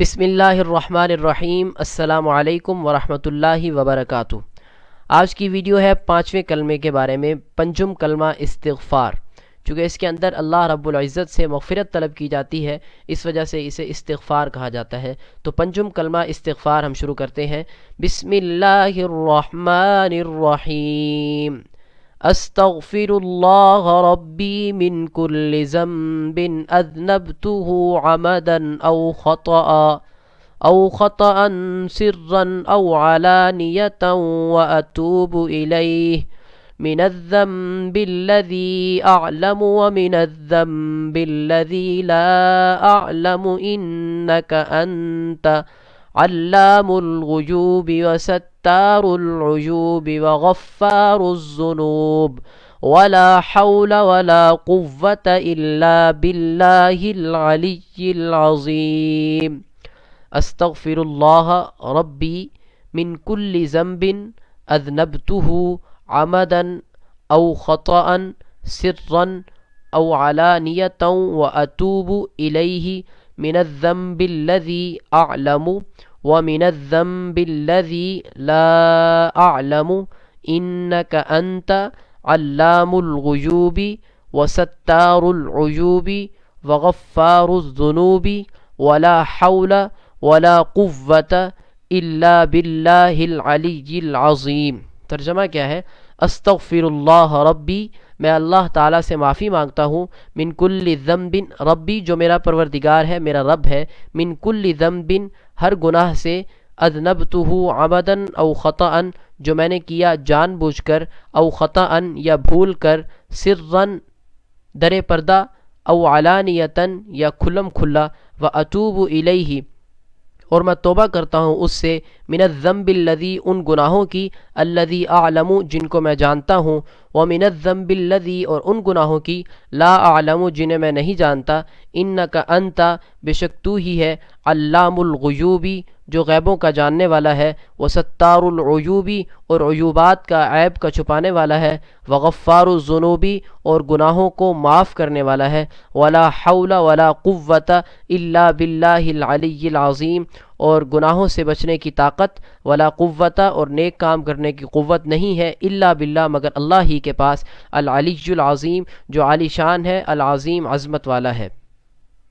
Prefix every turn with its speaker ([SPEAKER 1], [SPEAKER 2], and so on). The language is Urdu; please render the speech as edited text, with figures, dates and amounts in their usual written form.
[SPEAKER 1] بسم اللہ الرحمن الرحیم۔ السلام علیکم ورحمۃ اللہ وبرکاتہ۔ آج کی ویڈیو ہے 5ویں کلمے کے بارے میں، پنجم کلمہ استغفار۔ چونکہ اس کے اندر اللہ رب العزت سے مغفرت طلب کی جاتی ہے، اس وجہ سے اسے استغفار کہا جاتا ہے۔ تو پنجم کلمہ استغفار ہم شروع کرتے ہیں۔ بسم اللہ الرحمن الرحیم۔ استغفر اللہ ربی من کل ذنب اذنبته عمدا او خطأ سرا او علانیة واتوب الیہ من الذنب الذي اعلم ومن الذنب الذي لا اعلم انك انت علام الغیوب وستار العیوب وغفار الذنوب ولا حول ولا قوة الا باللہ العلی العظیم۔ استغفر اللہ ربی من کل ذنب اذنبته عمدا او خطأ سرا او علانیة واتوب الیہ من الذنب الذي اعلم ومن الذنب الذي لا اعلم انك انت علام الغیوب وستار العیوب وغفار الذنوب ولا حول ولا قوة الا باللہ العلی العظیم۔ ترجمہ کیا ہے؟ استغفر اللہ ربی، میں اللہ تعالیٰ سے معافی مانگتا ہوں، من کل ذنب، ربی جو میرا پروردگار ہے، میرا رب ہے، من کل ذنب ہر گناہ سے، اذنبتہ عمدا او خطأ جو میں نے کیا جان بوجھ کر، او خطأ یا بھول کر، سرا در پردہ، او علانیۃ یا کھلم کھلا، واتوب الیہ اور میں توبہ کرتا ہوں اس سے، من الذنب الذی ان گناہوں کی، الذی اعلم جن کو میں جانتا ہوں، ومن الذنب الذی اور ان گناہوں کی، لا اعلم جنہیں میں نہیں جانتا، انک انت بے شک تو ہی ہے، علام الغیوبی جو غیبوں کا جاننے والا ہے، وستار العیوبی اور عیوبات کا عیب کا چھپانے والا ہے، وغفار الذنوبی اور گناہوں کو معاف کرنے والا ہے، ولا حول ولا قوة الا باللہ العلی العظیم اور گناہوں سے بچنے کی طاقت، ولا قوت اور نیک کام کرنے کی قوت نہیں ہے، الا باللہ مگر اللہ ہی کے پاس، العلی العظیم جو عالی شان ہے، العظیم عظمت والا ہے۔